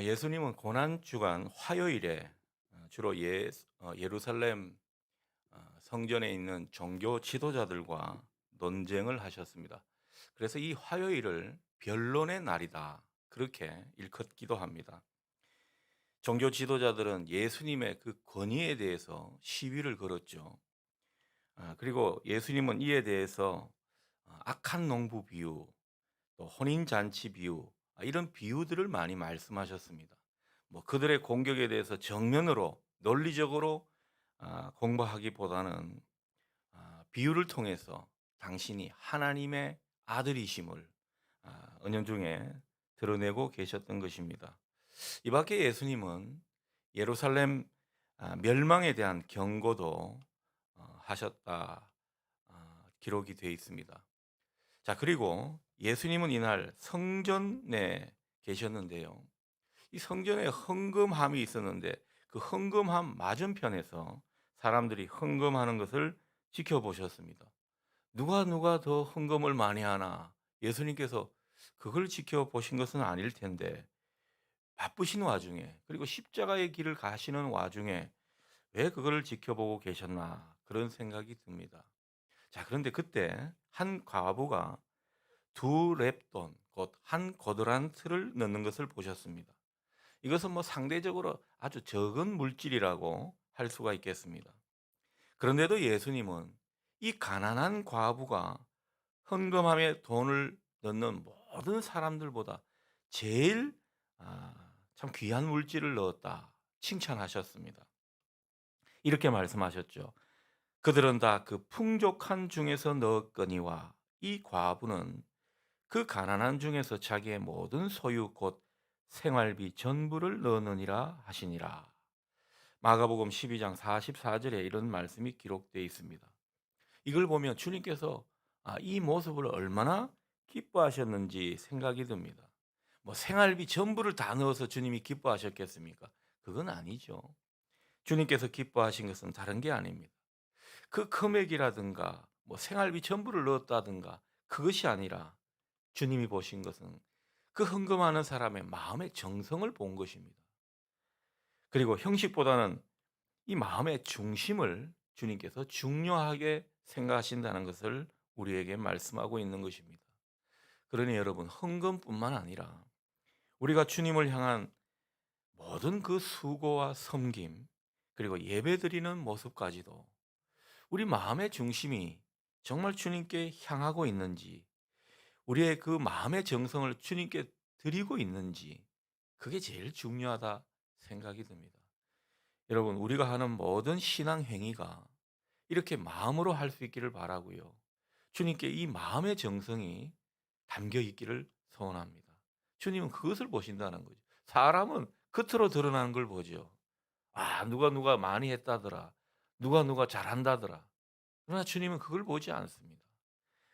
예수님은 고난 주간 화요일에 주로 예루살렘 성전에 있는 종교 지도자들과 논쟁을 하셨습니다. 그래서 이 화요일을 변론의 날이다. 그렇게 일컫기도 합니다. 종교 지도자들은 예수님의 그 권위에 대해서 시위를 걸었죠. 그리고 예수님은 이에 대해서 악한 농부 비유, 또 혼인 잔치 비유, 이런 비유들을 많이 말씀하셨습니다. 뭐 그들의 공격에 대해서 정면으로 논리적으로 공부하기보다는 비유를 통해서 당신이 하나님의 아들이심을 은연중에 드러내고 계셨던 것입니다. 이 밖에 예수님은 예루살렘 멸망에 대한 경고도 하셨다, 기록이 되어 있습니다. 자, 그리고 예수님은 이날 성전에 계셨는데요. 이 성전에 헌금함이 있었는데 그 헌금함 맞은편에서 사람들이 헌금하는 것을 지켜보셨습니다. 누가 더 헌금을 많이 하나? 예수님께서 그걸 지켜보신 것은 아닐 텐데 바쁘신 와중에, 그리고 십자가의 길을 가시는 와중에 왜 그걸 지켜보고 계셨나? 그런 생각이 듭니다. 자, 그런데 그때 한 과부가 두 렙돈, 곧 한 거드란트를 넣는 것을 보셨습니다. 이것은 뭐 상대적으로 아주 적은 물질이라고 할 수가 있겠습니다. 그런데도 예수님은 이 가난한 과부가 헌금함에 돈을 넣는 모든 사람들보다 제일 참 귀한 물질을 넣었다 칭찬하셨습니다. 이렇게 말씀하셨죠. 그들은 다 그 풍족한 중에서 넣었거니와 이 과부는 그 가난한 중에서 자기의 모든 소유 곧 생활비 전부를 넣느니라 하시니라. 마가복음 12장 44절에 이런 말씀이 기록되어 있습니다. 이걸 보면 주님께서 이 모습을 얼마나 기뻐하셨는지 생각이 듭니다. 뭐 생활비 전부를 다 넣어서 주님이 기뻐하셨겠습니까? 그건 아니죠. 주님께서 기뻐하신 것은 다른 게 아닙니다. 그 금액이라든가 뭐 생활비 전부를 넣었다든가 그것이 아니라 주님이 보신 것은 그 헌금하는 사람의 마음의 정성을 본 것입니다. 그리고 형식보다는 이 마음의 중심을 주님께서 중요하게 생각하신다는 것을 우리에게 말씀하고 있는 것입니다. 그러니 여러분, 헌금뿐만 아니라 우리가 주님을 향한 모든 그 수고와 섬김, 그리고 예배드리는 모습까지도 우리 마음의 중심이 정말 주님께 향하고 있는지, 우리의 그 마음의 정성을 주님께 드리고 있는지, 그게 제일 중요하다 생각이 듭니다. 여러분, 우리가 하는 모든 신앙 행위가 이렇게 마음으로 할 수 있기를 바라고요. 주님께 이 마음의 정성이 담겨 있기를 소원합니다. 주님은 그것을 보신다는 거죠. 사람은 겉으로 드러나는 걸 보죠. 누가 많이 했다더라. 누가 잘한다더라. 그러나 주님은 그걸 보지 않습니다.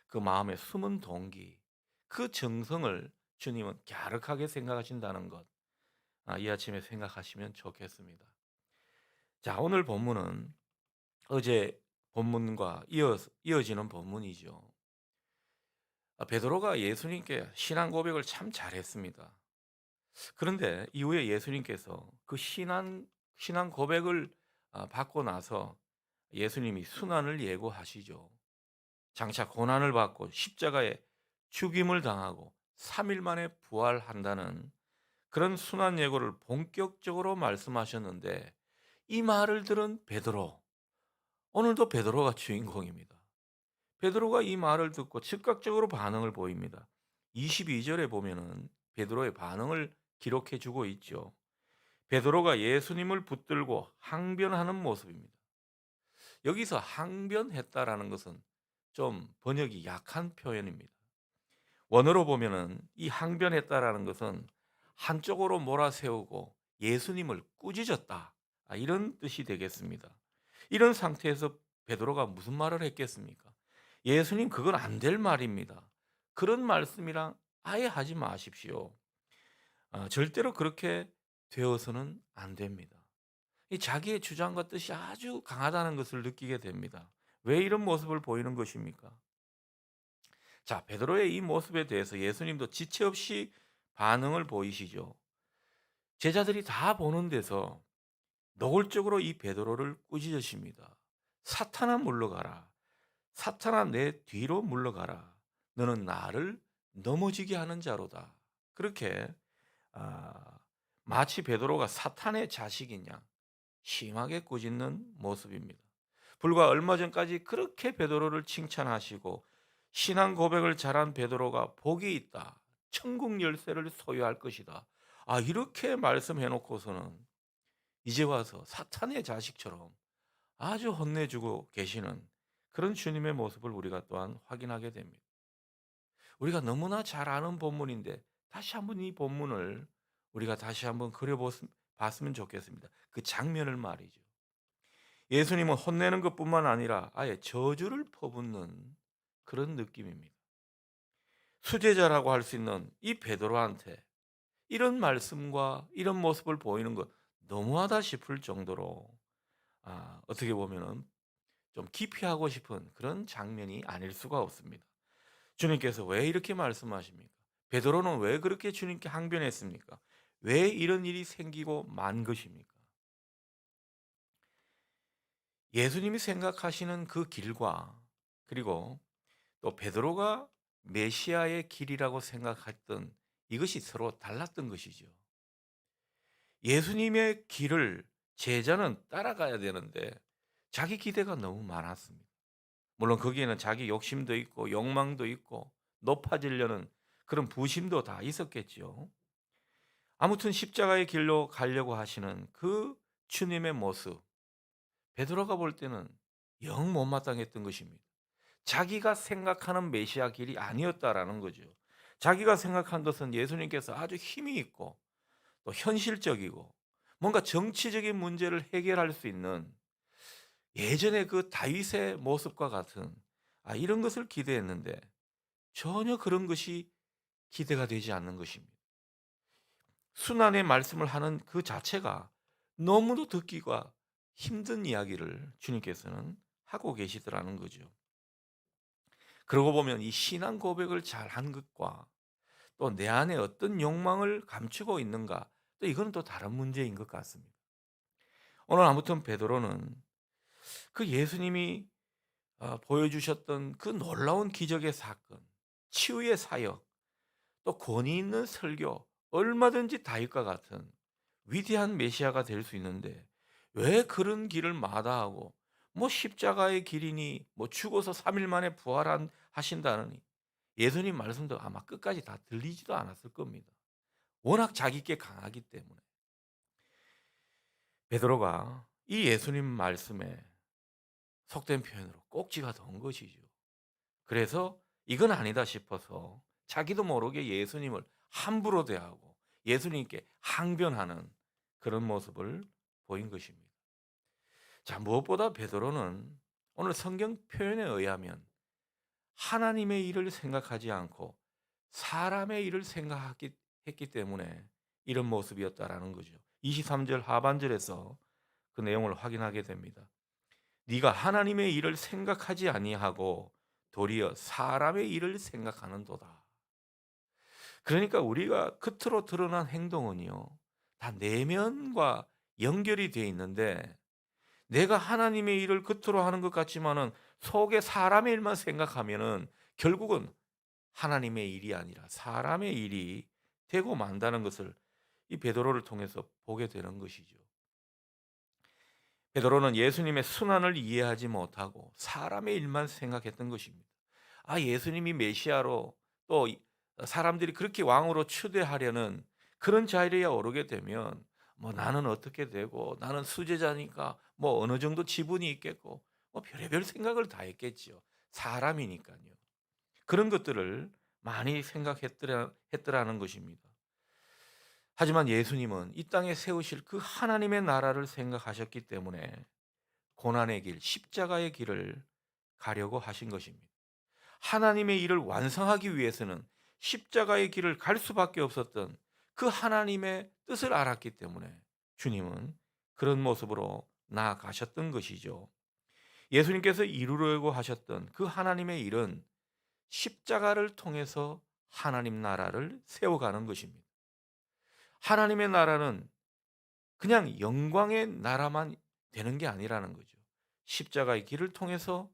그 마음의 숨은 동기, 그 정성을 주님은 갸륵하게 생각하신다는 것. 이 아침에 생각하시면 좋겠습니다. 자, 오늘 본문은 어제 본문과 이어지는 본문이죠. 베드로가 예수님께 신앙 고백을 참 잘했습니다. 그런데 이후에 예수님께서 그 신앙 고백을 받고 나서 예수님이 순환을 예고하시죠. 장차 고난을 받고 십자가에 죽임을 당하고 3일 만에 부활한다는 그런 순환 예고를 본격적으로 말씀하셨는데, 이 말을 들은 베드로, 오늘도 베드로가 주인공입니다. 베드로가 이 말을 듣고 즉각적으로 반응을 보입니다. 22절에 보면은 베드로의 반응을 기록해 주고 있죠. 베드로가 예수님을 붙들고 항변하는 모습입니다. 여기서 항변했다라는 것은 좀 번역이 약한 표현입니다. 원어로 보면은 이 항변했다라는 것은 한쪽으로 몰아세우고 예수님을 꾸짖었다, 이런 뜻이 되겠습니다. 이런 상태에서 베드로가 무슨 말을 했겠습니까? 예수님, 그건 안 될 말입니다. 그런 말씀이랑 아예 하지 마십시오. 절대로 그렇게 되어서는 안 됩니다. 이 자기의 주장과 뜻이 아주 강하다는 것을 느끼게 됩니다. 왜 이런 모습을 보이는 것입니까? 자, 베드로의 이 모습에 대해서 예수님도 지체 없이 반응을 보이시죠. 제자들이 다 보는 데서 노골적으로 이 베드로를 꾸짖으십니다. 사탄아 물러가라. 사탄아 내 뒤로 물러가라. 너는 나를 넘어지게 하는 자로다. 그렇게 아, 마치 베드로가 사탄의 자식인 양 심하게 꾸짖는 모습입니다. 불과 얼마 전까지 그렇게 베드로를 칭찬하시고 신앙 고백을 잘한 베드로가 복이 있다. 천국 열쇠를 소유할 것이다. 이렇게 말씀해 놓고서는 이제 와서 사탄의 자식처럼 아주 혼내주고 계시는 그런 주님의 모습을 우리가 또한 확인하게 됩니다. 우리가 너무나 잘 아는 본문인데 다시 한번 이 본문을 우리가 다시 한번 봤으면 좋겠습니다. 그 장면을 말이죠. 예수님은 혼내는 것뿐만 아니라 아예 저주를 퍼붓는 그런 느낌입니다. 수제자라고 할 수 있는 이 베드로한테 이런 말씀과 이런 모습을 보이는 것 너무하다 싶을 정도로 어떻게 보면은 좀 기피하고 싶은 그런 장면이 아닐 수가 없습니다. 주님께서 왜 이렇게 말씀하십니까? 베드로는 왜 그렇게 주님께 항변했습니까? 왜 이런 일이 생기고 만 것입니까? 예수님이 생각하시는 그 길과 그리고 또 베드로가 메시아의 길이라고 생각했던 이것이 서로 달랐던 것이죠. 예수님의 길을 제자는 따라가야 되는데 자기 기대가 너무 많았습니다. 물론 거기에는 자기 욕심도 있고 욕망도 있고 높아지려는 그런 부심도 다 있었겠지요. 아무튼 십자가의 길로 가려고 하시는 그 주님의 모습, 베드로가 볼 때는 영 못마땅했던 것입니다. 자기가 생각하는 메시아 길이 아니었다라는 거죠. 자기가 생각한 것은 예수님께서 아주 힘이 있고 또 현실적이고 뭔가 정치적인 문제를 해결할 수 있는 예전의 그 다윗의 모습과 같은 이런 것을 기대했는데 전혀 그런 것이 기대가 되지 않는 것입니다. 순환의 말씀을 하는 그 자체가 너무도 듣기가 힘든 이야기를 주님께서는 하고 계시더라는 거죠. 그러고 보면 이 신앙 고백을 잘 한 것과 또 내 안에 어떤 욕망을 감추고 있는가 또 이건 또 다른 문제인 것 같습니다. 오늘 아무튼 베드로는 그 예수님이 보여주셨던 그 놀라운 기적의 사건, 치유의 사역, 또 권위 있는 설교, 얼마든지 다윗과 같은 위대한 메시아가 될 수 있는데 왜 그런 길을 마다하고 뭐 십자가의 길이니 뭐 죽어서 3일 만에 부활하신다느니 예수님 말씀도 아마 끝까지 다 들리지도 않았을 겁니다. 워낙 자기께 강하기 때문에 베드로가 이 예수님 말씀에 속된 표현으로 꼭지가 던 것이죠. 그래서 이건 아니다 싶어서 자기도 모르게 예수님을 함부로 대하고 예수님께 항변하는 그런 모습을 보인 것입니다. 자, 무엇보다 베드로는 오늘 성경 표현에 의하면 하나님의 일을 생각하지 않고 사람의 일을 생각했기 때문에 이런 모습이었다라는 거죠. 23절 하반절에서 그 내용을 확인하게 됩니다. 네가 하나님의 일을 생각하지 아니하고 도리어 사람의 일을 생각하는도다. 그러니까 우리가 겉으로 드러난 행동은요, 다 내면과 연결이 되어 있는데 내가 하나님의 일을 겉으로 하는 것 같지만은 속에 사람의 일만 생각하면은 결국은 하나님의 일이 아니라 사람의 일이 되고 만다는 것을 이 베드로를 통해서 보게 되는 것이죠. 베드로는 예수님의 순환을 이해하지 못하고 사람의 일만 생각했던 것입니다. 예수님이 메시아로 또 사람들이 그렇게 왕으로 추대하려는 그런 자리에 오르게 되면 뭐 나는 어떻게 되고 나는 수제자니까 뭐 어느 정도 지분이 있겠고 뭐 별의별 생각을 다 했겠지요. 사람이니까요. 그런 것들을 많이 했더라는 것입니다. 하지만 예수님은 이 땅에 세우실 그 하나님의 나라를 생각하셨기 때문에 고난의 길, 십자가의 길을 가려고 하신 것입니다. 하나님의 일을 완성하기 위해서는 십자가의 길을 갈 수밖에 없었던 그 하나님의 뜻을 알았기 때문에 주님은 그런 모습으로 나아가셨던 것이죠. 예수님께서 이루려고 하셨던 그 하나님의 일은 십자가를 통해서 하나님 나라를 세워가는 것입니다. 하나님의 나라는 그냥 영광의 나라만 되는 게 아니라는 거죠. 십자가의 길을 통해서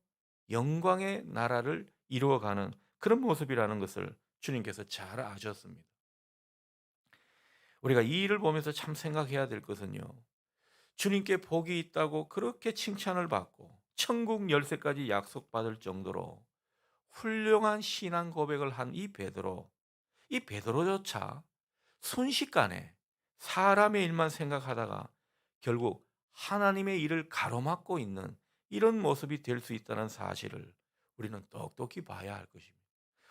영광의 나라를 이루어가는 그런 모습이라는 것을 주님께서 잘 아셨습니다. 우리가 이 일을 보면서 참 생각해야 될 것은요. 주님께 복이 있다고 그렇게 칭찬을 받고 천국 열쇠까지 약속받을 정도로 훌륭한 신앙 고백을 한 이 베드로조차 순식간에 사람의 일만 생각하다가 결국 하나님의 일을 가로막고 있는 이런 모습이 될 수 있다는 사실을 우리는 똑똑히 봐야 할 것입니다.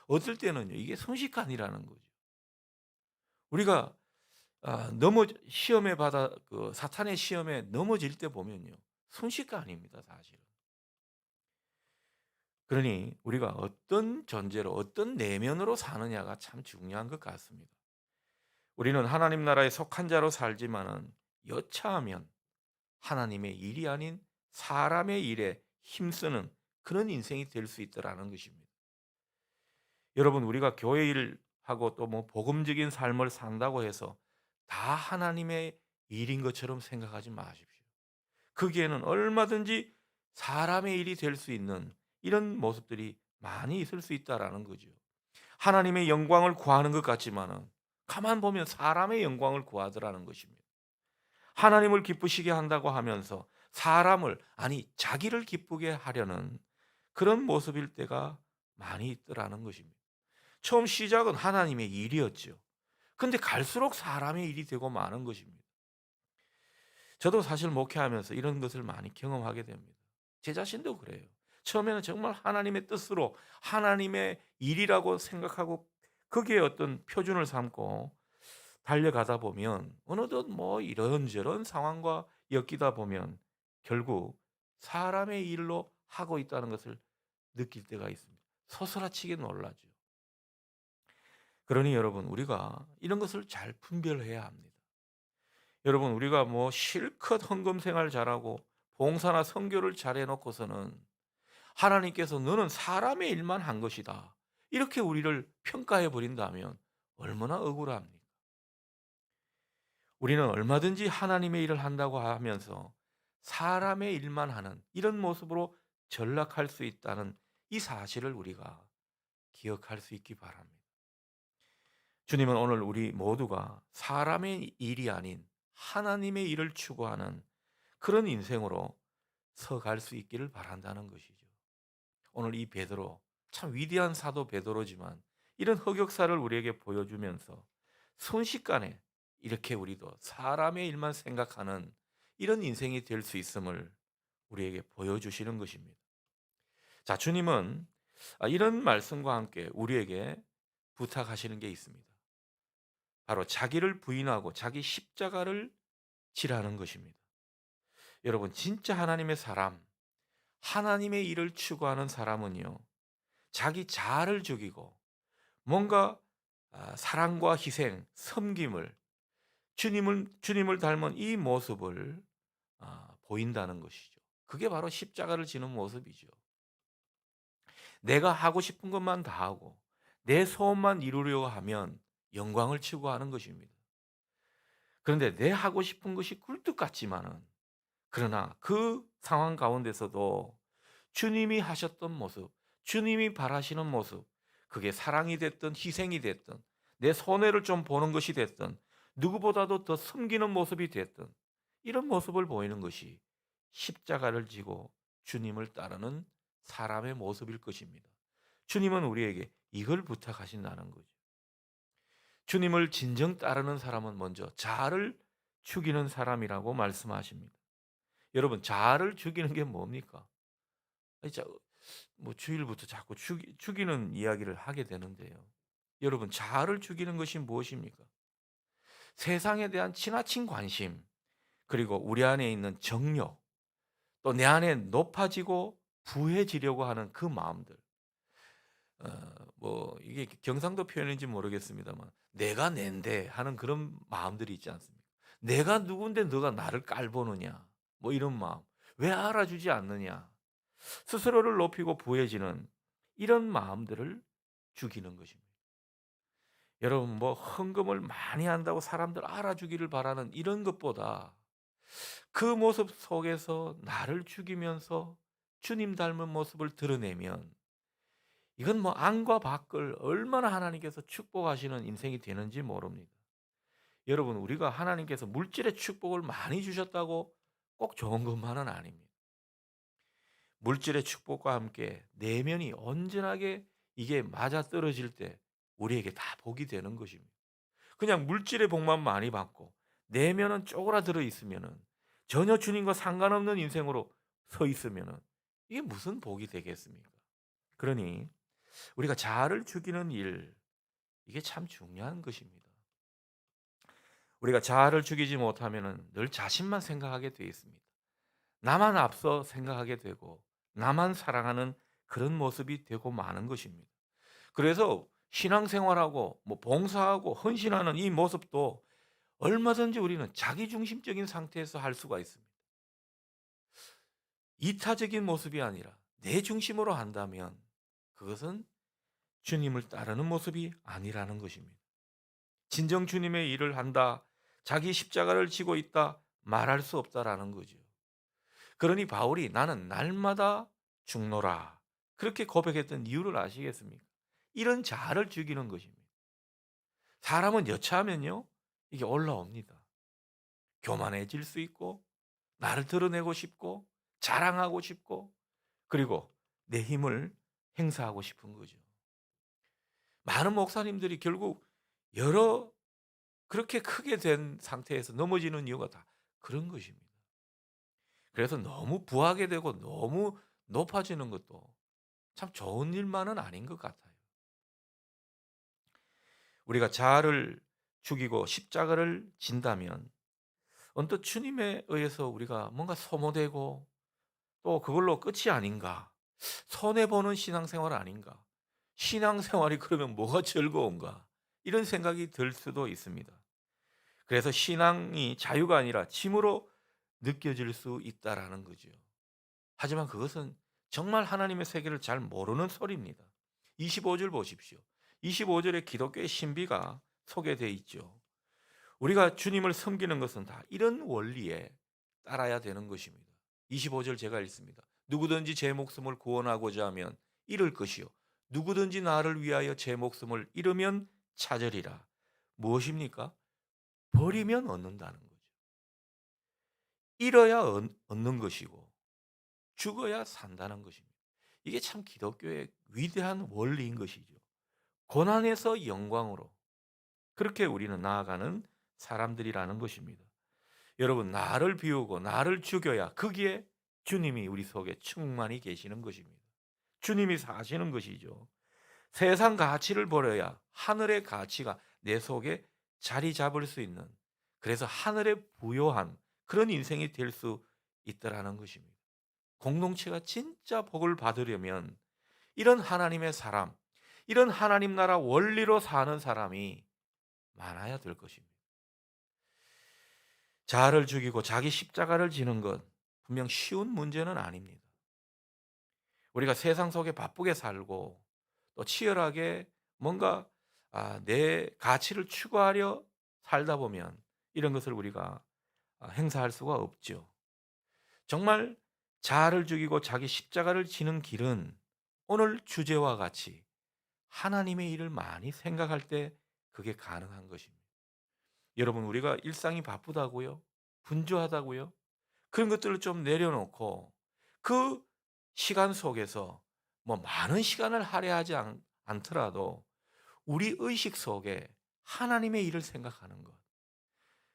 어떨 때는요, 이게 순식간이라는 거죠. 우리가 넘어 시험에 받아 그 사탄의 시험에 넘어질 때 보면요. 순식간입니다, 사실은. 그러니 우리가 어떤 전제로 어떤 내면으로 사느냐가 참 중요한 것 같습니다. 우리는 하나님 나라에 속한 자로 살지만은 여차하면 하나님의 일이 아닌 사람의 일에 힘쓰는 그런 인생이 될 수 있다라는 것입니다. 여러분, 우리가 교회 일을 하고 또 뭐 복음적인 삶을 산다고 해서 다 하나님의 일인 것처럼 생각하지 마십시오. 거기에는 얼마든지 사람의 일이 될 수 있는 이런 모습들이 많이 있을 수 있다라는 거죠. 하나님의 영광을 구하는 것 같지만은 가만 보면 사람의 영광을 구하더라는 것입니다. 하나님을 기쁘시게 한다고 하면서 사람을, 아니 자기를 기쁘게 하려는 그런 모습일 때가 많이 있더라는 것입니다. 처음 시작은 하나님의 일이었죠. 근데 갈수록 사람의 일이 되고 마는 것입니다. 저도 사실 목회하면서 이런 것을 많이 경험하게 됩니다. 제 자신도 그래요. 처음에는 정말 하나님의 뜻으로 하나님의 일이라고 생각하고 거기에 어떤 표준을 삼고 달려가다 보면 어느덧 뭐 이런저런 상황과 엮이다 보면 결국 사람의 일로 하고 있다는 것을 느낄 때가 있습니다. 소스라치게 놀라죠. 그러니 여러분, 우리가 이런 것을 잘 분별해야 합니다. 여러분, 우리가 뭐 실컷 헌금 생활 잘하고 봉사나 선교를 잘해 놓고서는 하나님께서 너는 사람의 일만 한 것이다, 이렇게 우리를 평가해 버린다면 얼마나 억울합니까? 우리는 얼마든지 하나님의 일을 한다고 하면서 사람의 일만 하는 이런 모습으로 전락할 수 있다는 이 사실을 우리가 기억할 수 있기 바랍니다. 주님은 오늘 우리 모두가 사람의 일이 아닌 하나님의 일을 추구하는 그런 인생으로 서갈 수 있기를 바란다는 것이죠. 오늘 이 베드로, 참 위대한 사도 베드로지만 이런 흑역사를 우리에게 보여주면서 순식간에 이렇게 우리도 사람의 일만 생각하는 이런 인생이 될 수 있음을 우리에게 보여주시는 것입니다. 자, 주님은 이런 말씀과 함께 우리에게 부탁하시는 게 있습니다. 바로 자기를 부인하고 자기 십자가를 지라는 것입니다. 여러분, 진짜 하나님의 사람, 하나님의 일을 추구하는 사람은요, 자기 자아를 죽이고 뭔가 사랑과 희생, 섬김을, 주님을 닮은 이 모습을 보인다는 것이죠. 그게 바로 십자가를 지는 모습이죠. 내가 하고 싶은 것만 다 하고 내 소원만 이루려고 하면 영광을 추구하는 것입니다. 그런데 내 하고 싶은 것이 굴뚝 같지만은, 그러나 그 상황 가운데서도 주님이 하셨던 모습, 주님이 바라시는 모습, 그게 사랑이 됐든 희생이 됐든 내 손해를 좀 보는 것이 됐든 누구보다도 더 섬기는 모습이 됐든 이런 모습을 보이는 것이 십자가를 지고 주님을 따르는 사람의 모습일 것입니다. 주님은 우리에게 이걸 부탁하신다는 거죠. 주님을 진정 따르는 사람은 먼저 자아를 죽이는 사람이라고 말씀하십니다. 여러분, 자아를 죽이는 게 뭡니까? 아니, 뭐 주일부터 자꾸 죽이는 이야기를 하게 되는데요. 여러분, 자아를 죽이는 것이 무엇입니까? 세상에 대한 지나친 관심, 그리고 우리 안에 있는 정욕, 또 내 안에 높아지고 부해지려고 하는 그 마음들. 뭐 이게 경상도 표현인지 모르겠습니다만 내가 낸데 하는 그런 마음들이 있지 않습니까? 내가 누군데 너가 나를 깔보느냐, 뭐 이런 마음. 왜 알아주지 않느냐, 스스로를 높이고 부해지는 이런 마음들을 죽이는 것입니다. 여러분 뭐 헌금을 많이 한다고 사람들 알아주기를 바라는 이런 것보다 그 모습 속에서 나를 죽이면서 주님 닮은 모습을 드러내면 이건 뭐 안과 밖을 얼마나 하나님께서 축복하시는 인생이 되는지 모릅니다. 여러분 우리가 하나님께서 물질의 축복을 많이 주셨다고 꼭 좋은 것만은 아닙니다. 물질의 축복과 함께 내면이 온전하게 이게 맞아떨어질 때 우리에게 다 복이 되는 것입니다. 그냥 물질의 복만 많이 받고 내면은 쪼그라들어 있으면은 전혀 주님과 상관없는 인생으로 서 있으면은 이게 무슨 복이 되겠습니까? 그러니 우리가 자아를 죽이는 일 이게 참 중요한 것입니다. 우리가 자아를 죽이지 못하면은 늘 자신만 생각하게 되어 있습니다. 나만 앞서 생각하게 되고 나만 사랑하는 그런 모습이 되고 마는 것입니다. 그래서 신앙생활하고 뭐 봉사하고 헌신하는 이 모습도 얼마든지 우리는 자기중심적인 상태에서 할 수가 있습니다. 이타적인 모습이 아니라 내 중심으로 한다면 그것은 주님을 따르는 모습이 아니라는 것입니다. 진정 주님의 일을 한다, 자기 십자가를 지고 있다 말할 수 없다라는 거죠. 그러니 바울이 나는 날마다 죽노라 그렇게 고백했던 이유를 아시겠습니까? 이런 자아를 죽이는 것입니다. 사람은 여차하면요 이게 올라옵니다. 교만해질 수 있고 나를 드러내고 싶고 자랑하고 싶고 그리고 내 힘을 행사하고 싶은 거죠. 많은 목사님들이 결국 여러 그렇게 크게 된 상태에서 넘어지는 이유가 다 그런 것입니다. 그래서 너무 부하게 되고 너무 높아지는 것도 참 좋은 일만은 아닌 것 같아요. 우리가 자아를 죽이고 십자가를 진다면 언뜻 주님에 의해서 우리가 뭔가 소모되고 또 그걸로 끝이 아닌가. 손해보는 신앙생활 아닌가. 신앙생활이 그러면 뭐가 즐거운가. 이런 생각이 들 수도 있습니다. 그래서 신앙이 자유가 아니라 짐으로 느껴질 수 있다라는 거죠. 하지만 그것은 정말 하나님의 세계를 잘 모르는 소리입니다. 25절 보십시오. 25절에 기독교의 신비가 소개되어 있죠. 우리가 주님을 섬기는 것은 다 이런 원리에 따라야 되는 것입니다. 25절 제가 읽습니다. 누구든지 제 목숨을 구원하고자 하면 잃을 것이요 누구든지 나를 위하여 제 목숨을 잃으면 찾으리라. 무엇입니까? 버리면 얻는다는 거죠. 잃어야 얻는 것이고 죽어야 산다는 것입니다. 이게 참 기독교의 위대한 원리인 것이죠. 고난에서 영광으로 그렇게 우리는 나아가는 사람들이라는 것입니다. 여러분 나를 비우고 나를 죽여야 거기에 주님이 우리 속에 충만히 계시는 것입니다. 주님이 사시는 것이죠. 세상 가치를 버려야 하늘의 가치가 내 속에 자리 잡을 수 있는 그래서 하늘의 부요한 그런 인생이 될 수 있다라는 것입니다. 공동체가 진짜 복을 받으려면 이런 하나님의 사람, 이런 하나님 나라 원리로 사는 사람이 많아야 될 것입니다. 자아를 죽이고 자기 십자가를 지는 것 분명 쉬운 문제는 아닙니다. 우리가 세상 속에 바쁘게 살고 또 치열하게 뭔가 내 가치를 추구하려 살다 보면 이런 것을 우리가 행사할 수가 없죠. 정말 자아를 죽이고 자기 십자가를 지는 길은 오늘 주제와 같이 하나님의 일을 많이 생각할 때 그게 가능한 것입니다. 여러분 우리가 일상이 바쁘다고요? 분주하다고요? 그런 것들을 좀 내려놓고 그 시간 속에서 뭐 많은 시간을 할애하지 않더라도 우리 의식 속에 하나님의 일을 생각하는 것.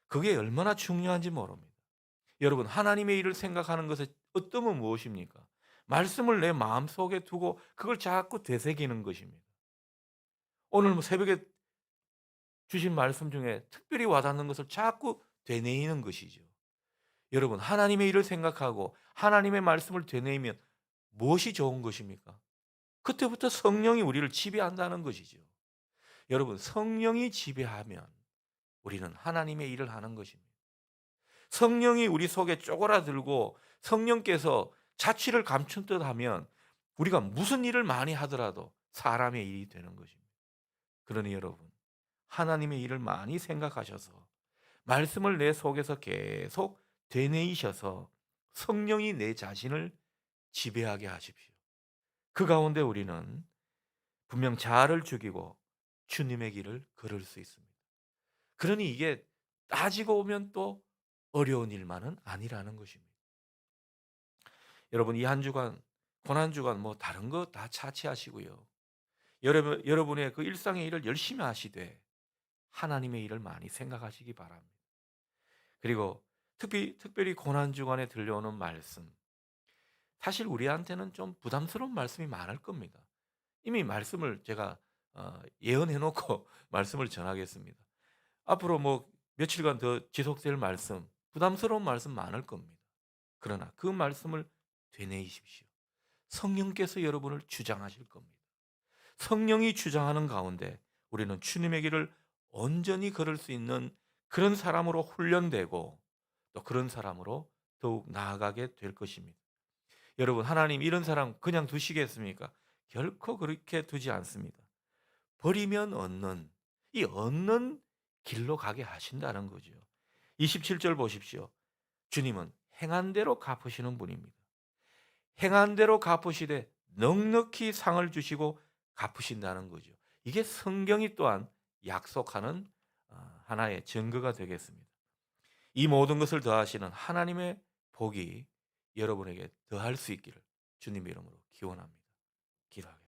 그게 얼마나 중요한지 모릅니다. 여러분 하나님의 일을 생각하는 것의 어떤 건 무엇입니까? 말씀을 내 마음속에 두고 그걸 자꾸 되새기는 것입니다. 오늘 뭐 새벽에 주신 말씀 중에 특별히 와닿는 것을 자꾸 되뇌이는 것이죠. 여러분 하나님의 일을 생각하고 하나님의 말씀을 되뇌이면 무엇이 좋은 것입니까? 그때부터 성령이 우리를 지배한다는 것이죠. 여러분 성령이 지배하면 우리는 하나님의 일을 하는 것입니다. 성령이 우리 속에 쪼그라들고 성령께서 자취를 감춘 듯 하면 우리가 무슨 일을 많이 하더라도 사람의 일이 되는 것입니다. 그러니 여러분 하나님의 일을 많이 생각하셔서 말씀을 내 속에서 계속 되뇌이셔서 성령이 내 자신을 지배하게 하십시오. 그 가운데 우리는 분명 자아를 죽이고 주님의 길을 걸을 수 있습니다. 그러니 이게 따지고 보면 또 어려운 일만은 아니라는 것입니다. 여러분 이 한 주간 고난 주간 뭐 다른 거 다 차치하시고요. 여러분의 그 일상의 일을 열심히 하시되 하나님의 일을 많이 생각하시기 바랍니다. 그리고 특별히 고난 주간에 들려오는 말씀, 사실 우리한테는 좀 부담스러운 말씀이 많을 겁니다. 이미 말씀을 제가 예언해 놓고 말씀을 전하겠습니다. 앞으로 뭐 며칠간 더 지속될 말씀, 부담스러운 말씀 많을 겁니다. 그러나 그 말씀을 되뇌이십시오. 성령께서 여러분을 주장하실 겁니다. 성령이 주장하는 가운데 우리는 주님의 길을 온전히 걸을 수 있는 그런 사람으로 훈련되고 또 그런 사람으로 더욱 나아가게 될 것입니다. 여러분, 하나님 이런 사람 그냥 두시겠습니까? 결코 그렇게 두지 않습니다. 버리면 얻는, 이 얻는 길로 가게 하신다는 거죠. 27절 보십시오. 주님은 행한 대로 갚으시는 분입니다. 행한 대로 갚으시되 넉넉히 상을 주시고 갚으신다는 거죠. 이게 성경이 또한 약속하는 하나의 증거가 되겠습니다. 이 모든 것을 더하시는 하나님의 복이 여러분에게 더할 수 있기를 주님의 이름으로 기원합니다. 기도하겠습니다.